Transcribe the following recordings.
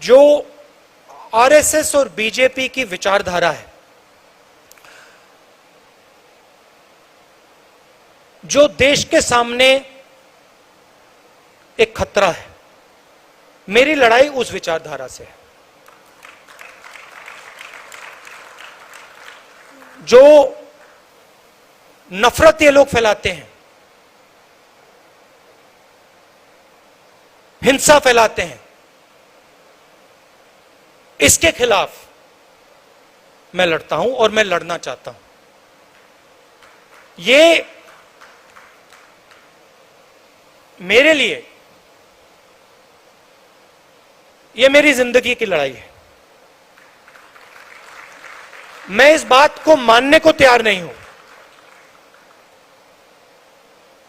जो आरएसएस और बीजेपी की विचारधारा है, जो देश के सामने एक खतरा है, मेरी लड़ाई उस विचारधारा से है। जो नफरत ये लोग फैलाते हैं, हिंसा फैलाते हैं, इसके खिलाफ मैं लड़ता हूं और मैं लड़ना चाहता हूं। ये मेरे लिए, ये मेरी जिंदगी की लड़ाई है। मैं इस बात को मानने को तैयार नहीं हूं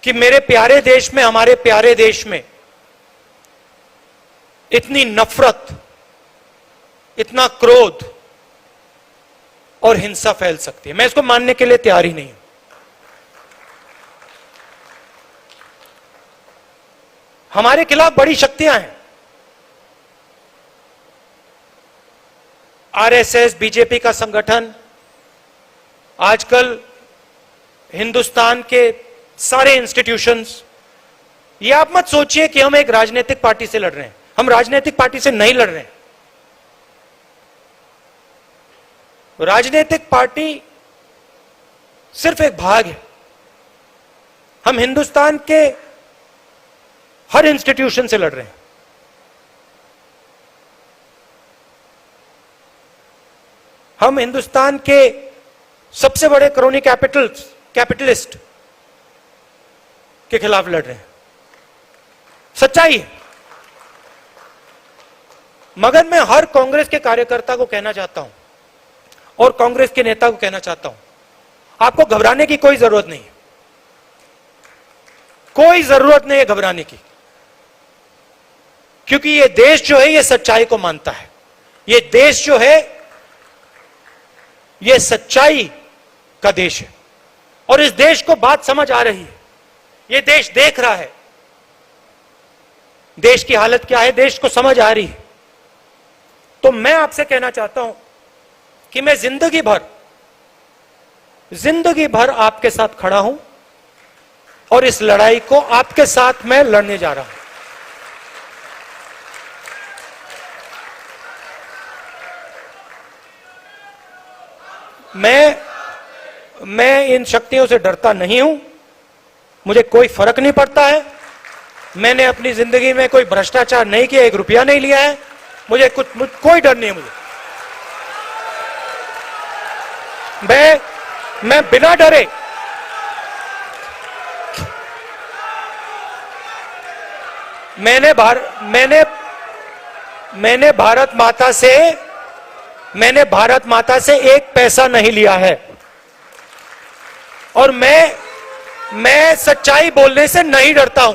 कि मेरे प्यारे देश में, हमारे प्यारे देश में इतनी नफरत, इतना क्रोध और हिंसा फैल सकती है। मैं इसको मानने के लिए तैयार ही नहीं हूं। हमारे खिलाफ बड़ी शक्तियां हैं, आरएसएस, बीजेपी का संगठन, आजकल हिंदुस्तान के सारे इंस्टीट्यूशंस। ये आप मत सोचिए कि हम एक राजनीतिक पार्टी से लड़ रहे हैं। हम राजनीतिक पार्टी से नहीं लड़ रहे हैं। राजनीतिक पार्टी सिर्फ एक भाग है। हम हिंदुस्तान के हर इंस्टीट्यूशन से लड़ रहे हैं। हम हिंदुस्तान के सबसे बड़े क्रोनी कैपिटलिस्ट के खिलाफ लड़ रहे हैं। सच्चाई है। मगर मैं हर कांग्रेस के कार्यकर्ता को कहना चाहता हूं और कांग्रेस के नेता को कहना चाहता हूं, आपको घबराने की कोई जरूरत नहीं है। कोई जरूरत नहीं है घबराने की, क्योंकि ये देश जो है ये सच्चाई को मानता है। ये देश जो है ये सच्चाई का देश है और इस देश को बात समझ आ रही है। ये देश देख रहा है देश की हालत क्या है, देश को समझ आ रही है। तो मैं आपसे कहना चाहता हूं कि मैं जिंदगी भर आपके साथ खड़ा हूं और इस लड़ाई को आपके साथ मैं लड़ने जा रहा हूं। मैं इन शक्तियों से डरता नहीं हूं। मुझे कोई फर्क नहीं पड़ता है। मैंने अपनी जिंदगी में कोई भ्रष्टाचार नहीं किया, 1 रुपया नहीं लिया है। मुझे कोई डर नहीं है। मैं बिना डरे मैंने भारत माता से 1 पैसा नहीं लिया है और मैं सच्चाई बोलने से नहीं डरता हूं।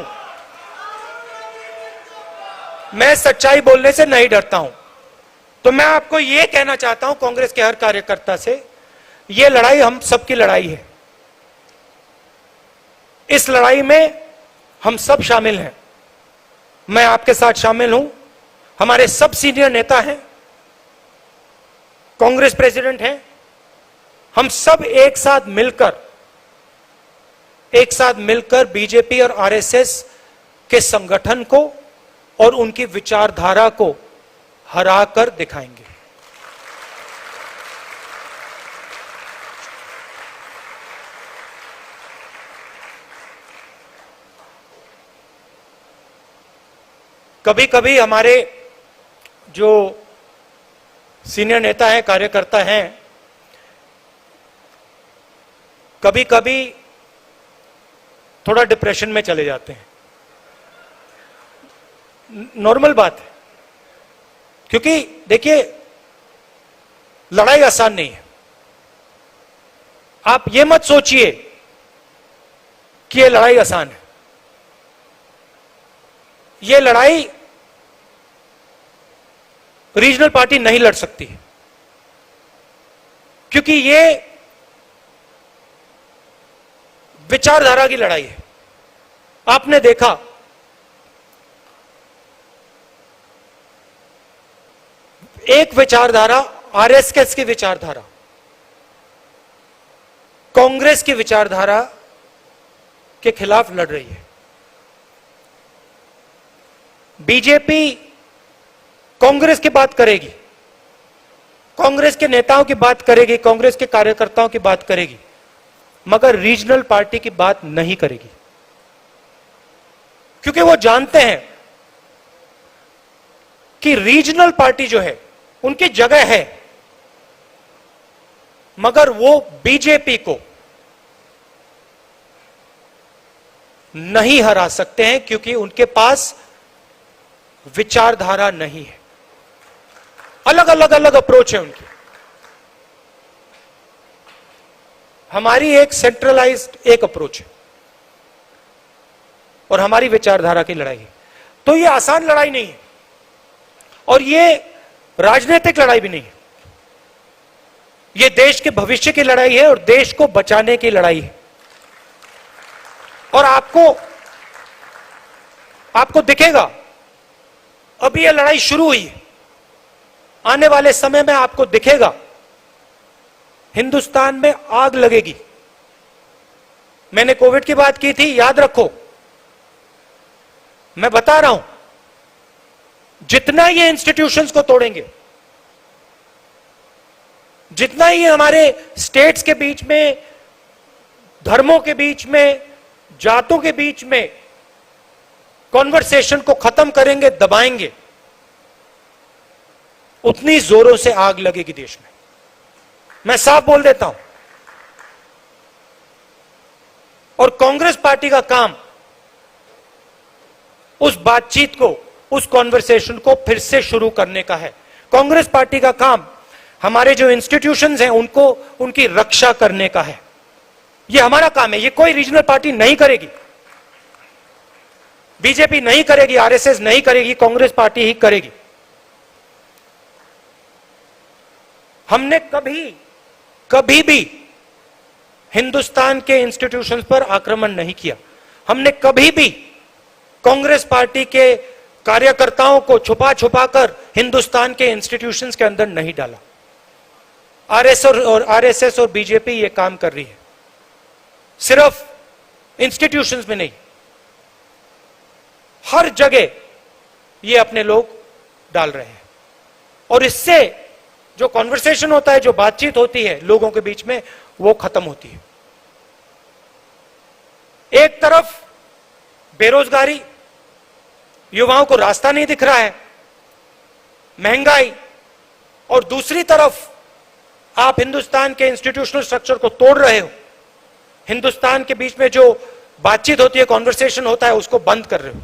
मैं सच्चाई बोलने से नहीं डरता हूं। तो मैं आपको यह कहना चाहता हूं, कांग्रेस के हर कार्यकर्ता से, यह लड़ाई हम सबकी लड़ाई है। इस लड़ाई में हम सब शामिल हैं। मैं आपके साथ शामिल हूं। हमारे सब सीनियर नेता हैं, कांग्रेस प्रेसिडेंट हैं। हम सब एक साथ मिलकर बीजेपी और आरएसएस के संगठन को और उनकी विचारधारा को हराकर दिखाएंगे। कभी कभी हमारे जो सीनियर नेता हैं, कार्यकर्ता हैं, कभी कभी थोड़ा डिप्रेशन में चले जाते हैं। नॉर्मल बात है, क्योंकि देखिए लड़ाई आसान नहीं है। आप ये मत सोचिए कि ये लड़ाई आसान है। ये लड़ाई रीजनल पार्टी नहीं लड़ सकती, क्योंकि ये विचारधारा की लड़ाई है। आपने देखा एक विचारधारा, आरएसएस की विचारधारा, कांग्रेस की विचारधारा के खिलाफ लड़ रही है। बीजेपी कांग्रेस की बात करेगी, कांग्रेस के नेताओं की बात करेगी, कांग्रेस के कार्यकर्ताओं की बात करेगी, मगर रीजनल पार्टी की बात नहीं करेगी, क्योंकि वो जानते हैं कि रीजनल पार्टी जो है उनकी जगह है, मगर वो बीजेपी को नहीं हरा सकते हैं, क्योंकि उनके पास विचारधारा नहीं है। अलग अलग अप्रोच है उनकी। हमारी एक सेंट्रलाइज्ड एक अप्रोच है और हमारी विचारधारा की लड़ाई है। तो ये आसान लड़ाई नहीं है और ये राजनीतिक लड़ाई भी नहीं है। ये देश के भविष्य की लड़ाई है और देश को बचाने की लड़ाई है। और आपको दिखेगा, अभी ये लड़ाई शुरू हुई है, आने वाले समय में आपको दिखेगा हिंदुस्तान में आग लगेगी। मैंने कोविड की बात की थी, याद रखो, मैं बता रहा हूं, जितना ये इंस्टीट्यूशंस को तोड़ेंगे, जितना ही हमारे स्टेट्स के बीच में, धर्मों के बीच में, जातों के बीच में कॉन्वर्सेशन को खत्म करेंगे, दबाएंगे, उतनी जोरों से आग लगेगी देश में। मैं साफ बोल देता हूं। और कांग्रेस पार्टी का काम उस बातचीत को, उस कॉन्वर्सेशन को फिर से शुरू करने का है। कांग्रेस पार्टी का काम हमारे जो इंस्टीट्यूशंस हैं उनको, उनकी रक्षा करने का है। यह हमारा काम है, ये कोई रीजनल पार्टी नहीं करेगी, बीजेपी नहीं करेगी, आरएसएस नहीं करेगी, कांग्रेस पार्टी ही करेगी। हमने कभी भी हिंदुस्तान के इंस्टीट्यूशंस पर आक्रमण नहीं किया। हमने कभी भी कांग्रेस पार्टी के कार्यकर्ताओं को छुपा कर हिंदुस्तान के इंस्टीट्यूशंस के अंदर नहीं डाला। आरएसएस और बीजेपी ये काम कर रही है, सिर्फ इंस्टीट्यूशंस में नहीं, हर जगह ये अपने लोग डाल रहे हैं। और इससे जो कॉन्वर्सेशन होता है, जो बातचीत होती है लोगों के बीच में, वो खत्म होती है। एक तरफ बेरोजगारी, युवाओं को रास्ता नहीं दिख रहा है, महंगाई, और दूसरी तरफ आप हिंदुस्तान के इंस्टीट्यूशनल स्ट्रक्चर को तोड़ रहे हो, हिंदुस्तान के बीच में जो बातचीत होती है, कॉन्वर्सेशन होता है, उसको बंद कर रहे हो।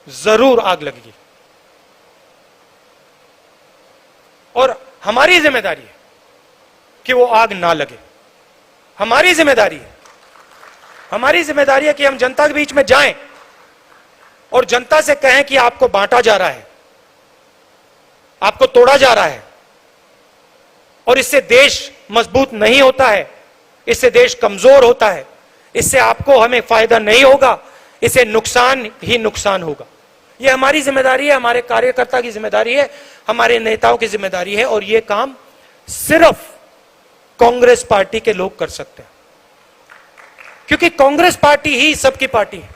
जरूर आग लगेगी। और हमारी जिम्मेदारी है कि वो आग ना लगे। हमारी जिम्मेदारी है कि हम जनता के बीच में जाएं और जनता से कहें कि आपको बांटा जा रहा है, आपको तोड़ा जा रहा है, और इससे देश मजबूत नहीं होता है, इससे देश कमजोर होता है, इससे आपको हमें फायदा नहीं होगा, इससे नुकसान ही नुकसान होगा। यह हमारी जिम्मेदारी है, हमारे कार्यकर्ता की जिम्मेदारी है, हमारे नेताओं की जिम्मेदारी है, और यह काम सिर्फ कांग्रेस पार्टी के लोग कर सकते हैं, क्योंकि कांग्रेस पार्टी ही सबकी पार्टी है।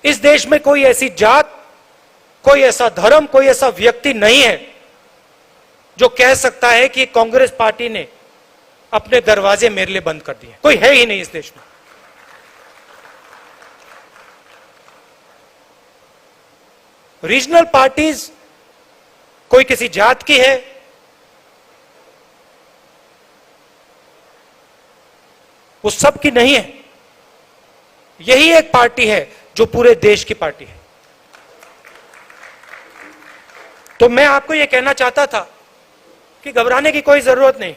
इस देश में कोई ऐसी जात, कोई ऐसा धर्म, कोई ऐसा व्यक्ति नहीं है जो कह सकता है कि कांग्रेस पार्टी ने अपने दरवाजे मेरे लिए बंद कर दिए। कोई है ही नहीं इस देश में। रीजनल पार्टीज कोई किसी जात की है, वो सब की नहीं है। यही एक पार्टी है जो पूरे देश की पार्टी है। तो मैं आपको यह कहना चाहता था कि घबराने की कोई जरूरत नहीं।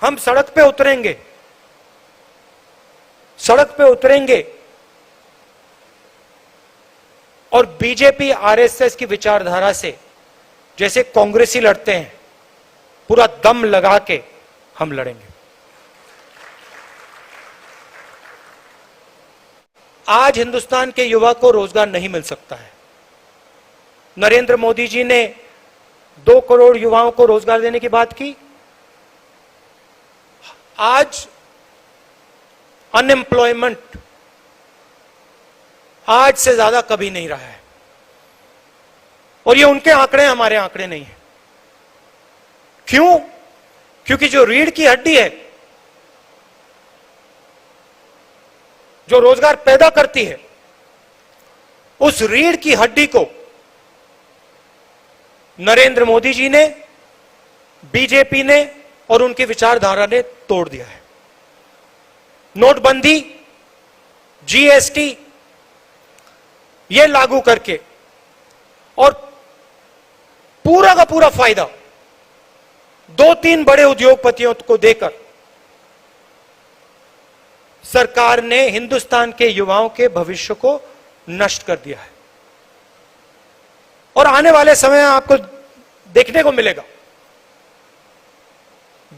हम सड़क पे उतरेंगे और बीजेपी आरएसएस की विचारधारा से जैसे कांग्रेसी लड़ते हैं, पूरा दम लगा के हम लड़ेंगे। आज हिंदुस्तान के युवा को रोजगार नहीं मिल सकता है। नरेंद्र मोदी जी ने 2 करोड़ युवाओं को रोजगार देने की बात की। आज अनएम्प्लॉयमेंट आज से ज्यादा कभी नहीं रहा है, और ये उनके आंकड़े, हमारे आंकड़े नहीं है। क्यों? क्योंकि जो रीढ़ की हड्डी है, जो रोजगार पैदा करती है, उस रीढ़ की हड्डी को नरेंद्र मोदी जी ने, बीजेपी ने और उनकी विचारधारा ने तोड़ दिया है। नोटबंदी, जीएसटी ये लागू करके और पूरा का पूरा फायदा 2-3 बड़े उद्योगपतियों को देकर सरकार ने हिंदुस्तान के युवाओं के भविष्य को नष्ट कर दिया है। और आने वाले समय में आपको देखने को मिलेगा,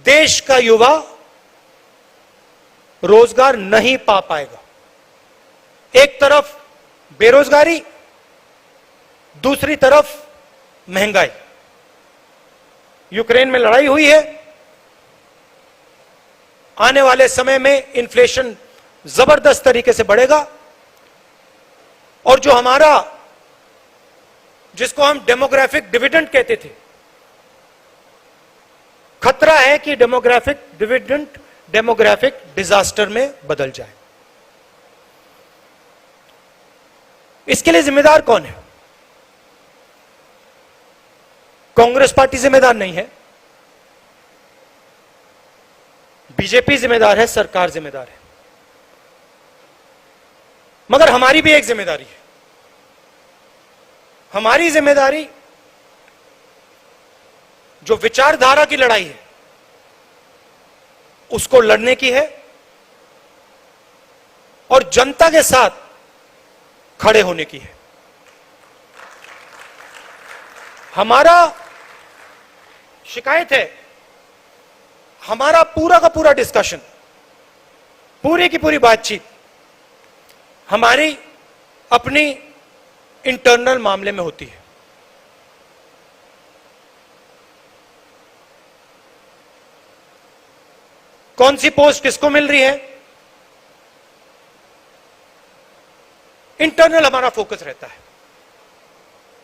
देश का युवा रोजगार नहीं पा पाएगा। एक तरफ बेरोजगारी, दूसरी तरफ महंगाई। यूक्रेन में लड़ाई हुई है, आने वाले समय में इन्फ्लेशन जबरदस्त तरीके से बढ़ेगा, और जो हमारा, जिसको हम डेमोग्राफिक डिविडेंड कहते थे, खतरा है कि डेमोग्राफिक डिविडेंड डेमोग्राफिक डिजास्टर में बदल जाए। इसके लिए जिम्मेदार कौन है? कांग्रेस पार्टी जिम्मेदार नहीं है, बीजेपी जिम्मेदार है, सरकार जिम्मेदार है। मगर हमारी भी एक जिम्मेदारी है। हमारी जिम्मेदारी जो विचारधारा की लड़ाई है उसको लड़ने की है, और जनता के साथ खड़े होने की है। हमारा शिकायत है, हमारा पूरा का पूरा डिस्कशन, पूरी की पूरी बातचीत हमारी अपनी इंटरनल मामले में होती है। कौन सी पोस्ट किसको मिल रही है, इंटरनल हमारा फोकस रहता है।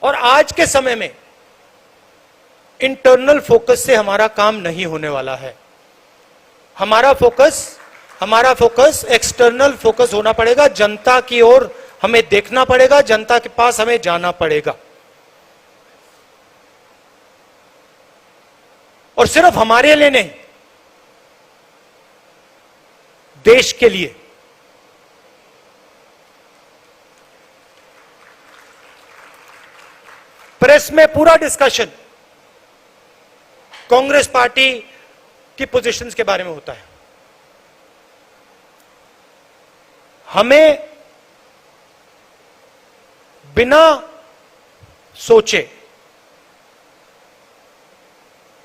और आज के समय में इंटरनल फोकस से हमारा काम नहीं होने वाला है। हमारा फोकस एक्सटर्नल फोकस होना पड़ेगा। जनता की ओर हमें देखना पड़ेगा, जनता के पास हमें जाना पड़ेगा, और सिर्फ हमारे लिए नहीं, देश के लिए। प्रेस में पूरा डिस्कशन कांग्रेस पार्टी की पोजीशंस के बारे में होता है। हमें बिना सोचे,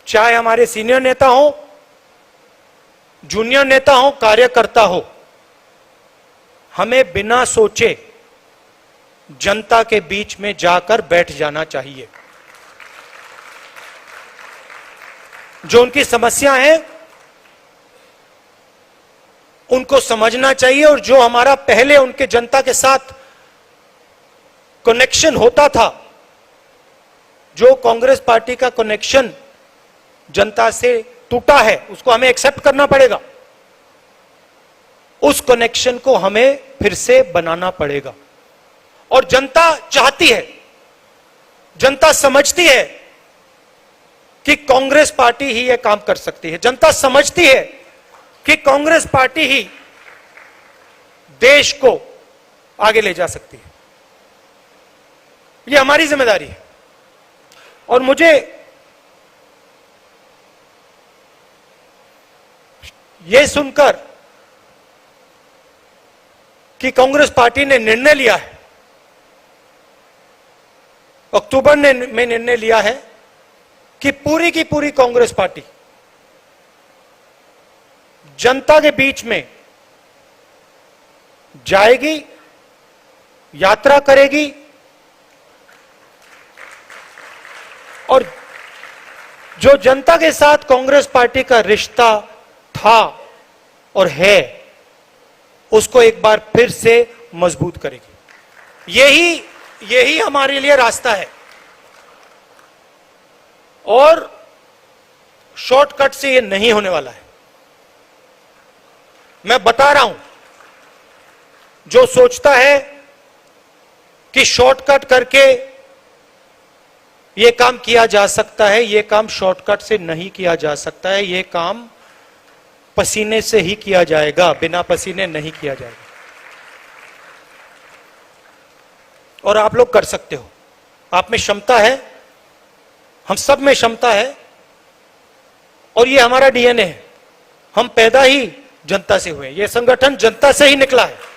चाहे हमारे सीनियर नेता हो, जूनियर नेता हो, कार्यकर्ता हो, हमें बिना सोचे जनता के बीच में जाकर बैठ जाना चाहिए। जो उनकी समस्या है उनको समझना चाहिए, और जो हमारा पहले उनके जनता के साथ कनेक्शन होता था, जो कांग्रेस पार्टी का कनेक्शन जनता से टूटा है, उसको हमें एक्सेप्ट करना पड़ेगा। उस कनेक्शन को हमें फिर से बनाना पड़ेगा। और जनता चाहती है, जनता समझती है कि कांग्रेस पार्टी ही यह काम कर सकती है। जनता समझती है कि कांग्रेस पार्टी ही देश को आगे ले जा सकती है। यह हमारी जिम्मेदारी है। और मुझे यह सुनकर कि कांग्रेस पार्टी ने निर्णय लिया है, अक्टूबर में निर्णय लिया है कि पूरी की पूरी कांग्रेस पार्टी जनता के बीच में जाएगी यात्रा करेगी और जो जनता के साथ कांग्रेस पार्टी का रिश्ता था और है, उसको एक बार फिर से मजबूत करेगी। यही हमारे लिए रास्ता है और शॉर्टकट से ये नहीं होने वाला है। मैं बता रहा हूं, जो सोचता है कि शॉर्टकट करके यह काम किया जा सकता है, यह काम शॉर्टकट से नहीं किया जा सकता है। यह काम पसीने से ही किया जाएगा, बिना पसीने नहीं किया जाएगा। और आप लोग कर सकते हो, आप में क्षमता है, हम सब में क्षमता है और ये हमारा डीएनए है। हम पैदा ही जनता से हुए, ये संगठन जनता से ही निकला है।